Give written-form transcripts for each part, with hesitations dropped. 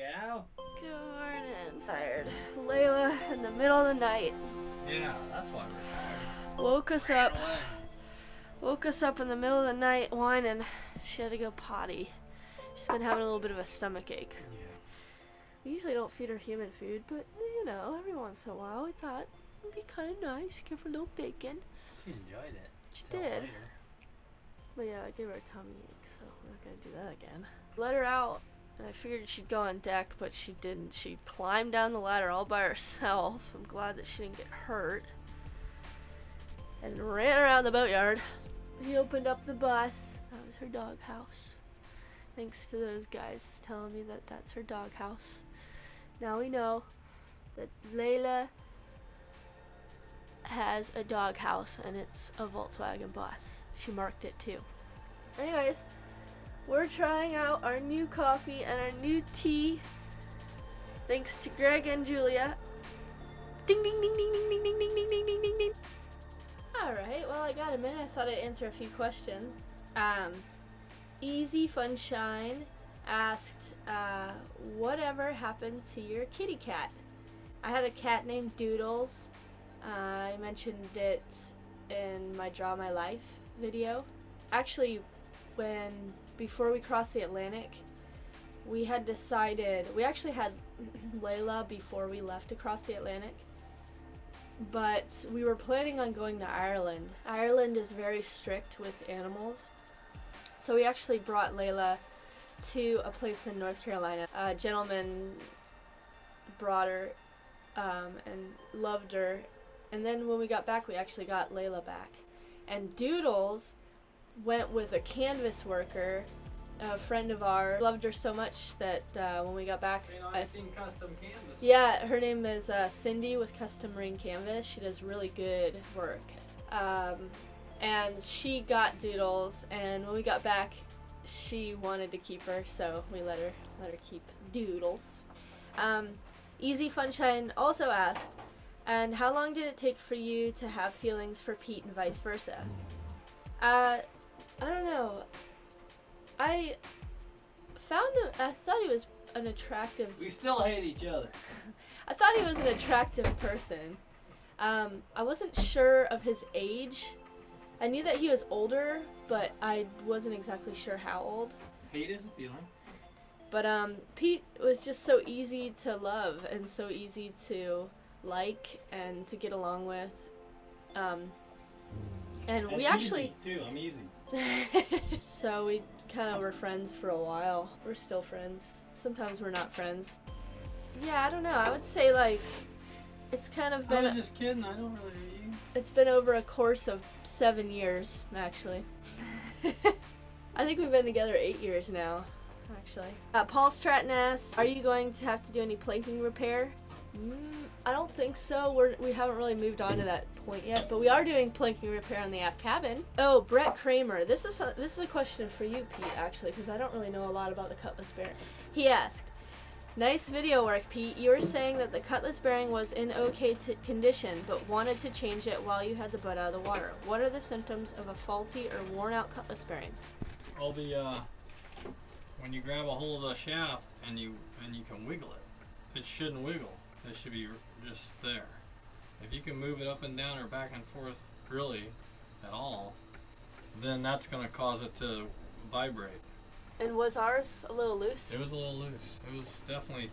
Yeah? Good morning. Tired. Layla in the middle of the night. Yeah, that's why we're tired. Woke us up in the middle of the night whining. She had to go potty. She's been having a little bit of a stomach ache. Yeah. We usually don't feed her human food, but you know, every once in a while we thought it'd be kind of nice. Give her a little bacon. She enjoyed it. She did. Later. But yeah, I gave her a tummy ache, so we're not gonna do that again. Let her out, and I figured she'd go on deck, but she didn't. She climbed down the ladder all by herself. I'm glad that she didn't get hurt. And ran around the boatyard. He opened up the bus. That was her doghouse. Thanks to those guys telling me that that's her doghouse. Now we know that Layla has a doghouse, and it's a Volkswagen bus. She marked it too. Anyways, we're trying out our new coffee and our new tea. Thanks to Greg and Julia. Ding ding ding ding ding ding ding ding ding ding ding ding ding. Alright, well I got a minute. I thought I'd answer a few questions. Easy Funshine asked, whatever happened to your kitty cat? I had a cat named Doodles. I mentioned it in my Draw My Life video. Actually, before we crossed the Atlantic, we had decided, we actually had Layla before we left to cross the Atlantic, but we were planning on going to Ireland. Ireland is very strict with animals, so we actually brought Layla to a place in North Carolina. A gentleman brought her and loved her, and then when we got back, we actually got Layla back. And Doodles went with a canvas worker, a friend of ours. Loved her so much that when we got back, I've seen custom canvas. Yeah, her name is Cindy with Custom Ring Canvas. She does really good work. And she got Doodles, and when we got back, she wanted to keep her, so we let her keep Doodles. Easy Funshine also asked, and how long did it take for you to have feelings for Pete and vice versa? I don't know. I thought he was an attractive... We still hate each other. I thought he was an attractive person. I wasn't sure of his age. I knew that he was older, but I wasn't exactly sure how old. Pete is a feeling. But Pete was just so easy to love and so easy to like and to get along with. And we actually... Easy, too. I'm easy. So we kind of were friends for a while. We're still friends. Sometimes we're not friends. Yeah, I don't know. I would say, like, it's kind of been... I was just kidding. I don't really hate you. It's been over a course of 7 years, actually. I think we've been together 8 years now, actually. Paul Stratton asks, are you going to have to do any planking repair? I don't think so. We haven't really moved on to that point yet, but we are doing planking repair on the aft cabin. Oh, Brett Kramer. This is a question for you, Pete, actually, because I don't really know a lot about the Cutless bearing. He asked, nice video work, Pete. You were saying that the Cutless bearing was in okay condition, but wanted to change it while you had the butt out of the water. What are the symptoms of a faulty or worn out Cutless bearing? Well, when you grab a hold of the shaft and you can wiggle it, it shouldn't wiggle. It should be just there. If you can move it up and down or back and forth really at all, then that's going to cause it to vibrate. And was ours a little loose? It was a little loose. It was definitely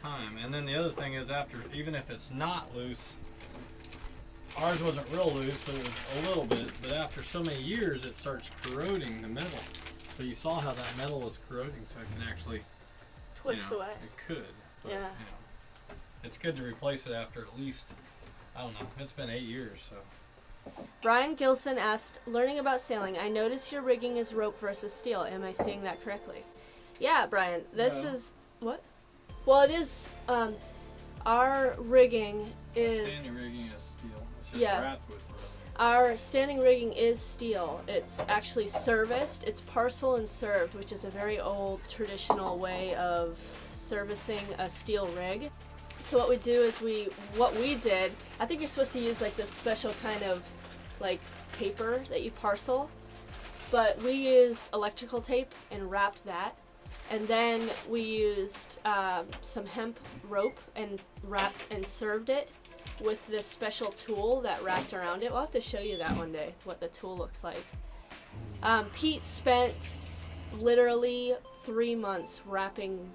time. And then the other thing is, after, even if it's not loose, ours wasn't real loose, but it was a little bit. But after so many years, it starts corroding the metal. So you saw how that metal was corroding, so it can actually twist away. It could. But, yeah. It's good to replace it after at least, I don't know, it's been 8 years, so. Brian Gilson asked, learning about sailing, I noticed your rigging is rope versus steel. Am I seeing that correctly? Yeah, Brian, this is, what? Well, it is, our rigging is... Standing rigging is steel. It's just wrapped with rope. Our standing rigging is steel. It's actually serviced. It's parcel and served, which is a very old traditional way of servicing a steel rig. So what we do is what we did, I think you're supposed to use like this special kind of like paper that you parcel, but we used electrical tape and wrapped that. And then we used some hemp rope and wrapped and served it with this special tool that wrapped around it. We'll have to show you that one day, what the tool looks like. Pete spent literally 3 months wrapping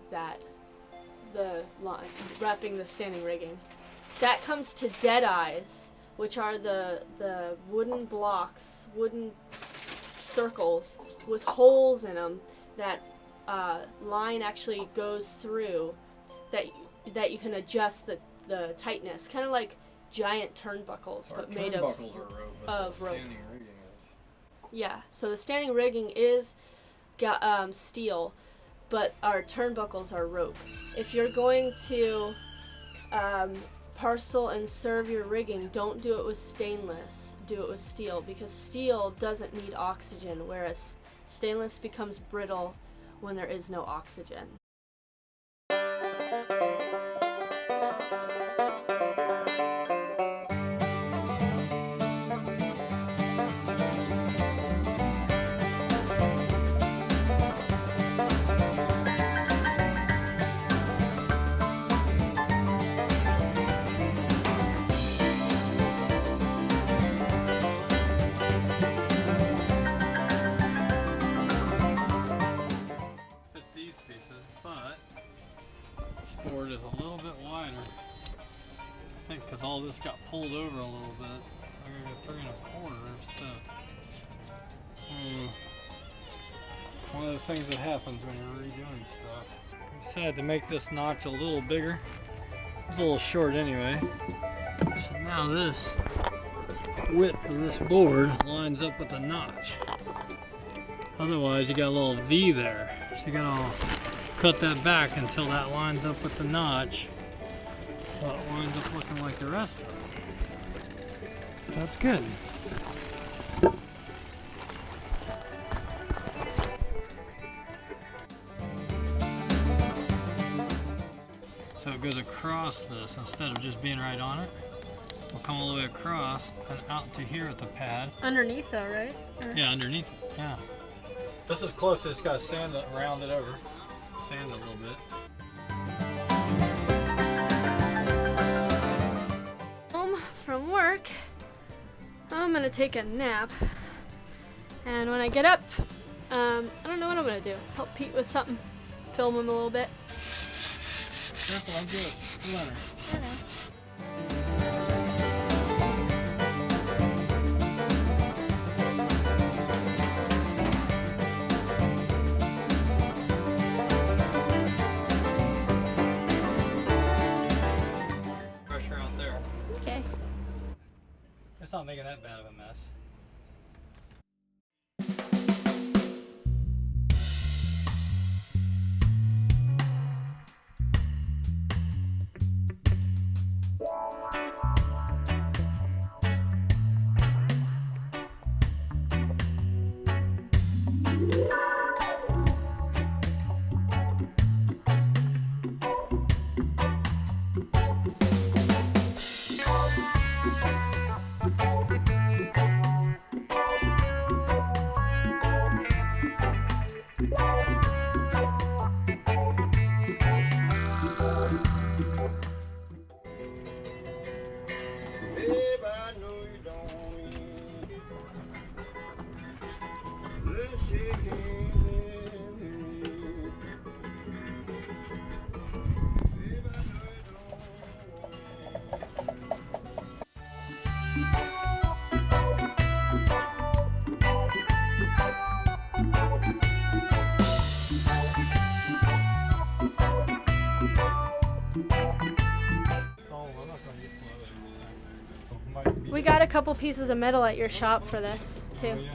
wrapping the standing rigging. That comes to dead eyes, which are the wooden blocks, wooden circles with holes in them that line actually goes through that you can adjust the tightness, kind of like giant turnbuckles, but made of rope. Standing rigging is. Yeah, so the standing rigging is steel, but our turnbuckles are rope. If you're going to parcel and serve your rigging, don't do it with stainless, do it with steel, because steel doesn't need oxygen, whereas stainless becomes brittle when there is no oxygen. Board is a little bit wider, I think, because all this got pulled over a little bit. I'm gonna go 3 1/4 instead. One of those things that happens when you're redoing stuff. I decided to make this notch a little bigger. It's a little short anyway. So now this width of this board lines up with the notch. Otherwise you got a little V there, so you gotta cut that back until that lines up with the notch, so it winds up looking like the rest of it. That's good. So it goes across this instead of just being right on it. We'll come all the way across and out to here at the pad. Underneath though, right? Yeah, underneath it, yeah. This is close, it's got to sand it, round it over. Sand it a little bit. Home from work, I'm gonna take a nap, and when I get up, I don't know what I'm gonna do. Help Pete with something, film him a little bit. Careful, I'll do it. Leonard. I know. It's not making that bad of a mess. We got a couple pieces of metal at your shop for this, too. Oh, yeah.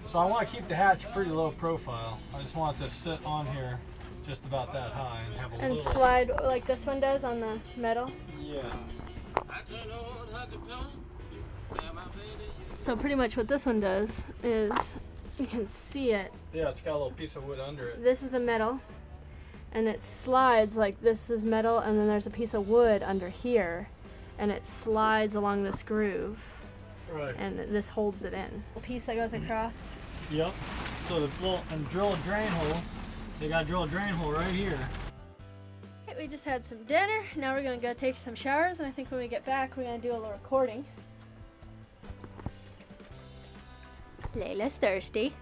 So I want to keep the hatch pretty low profile. I just want it to sit on here just about that high and have a and little... slide like this one does on the metal. Yeah. So pretty much what this one does is, you can see it. Yeah, it's got a little piece of wood under it. This is the metal, and it slides like this is metal, and then there's a piece of wood under here, and it slides along this groove. Right. And this holds it in. The piece that goes across. Yep. So and drill a drain hole. They gotta drill a drain hole right here. We just had some dinner. Now we're gonna go take some showers, and I think when we get back, we're gonna do a little recording. Layla's thirsty.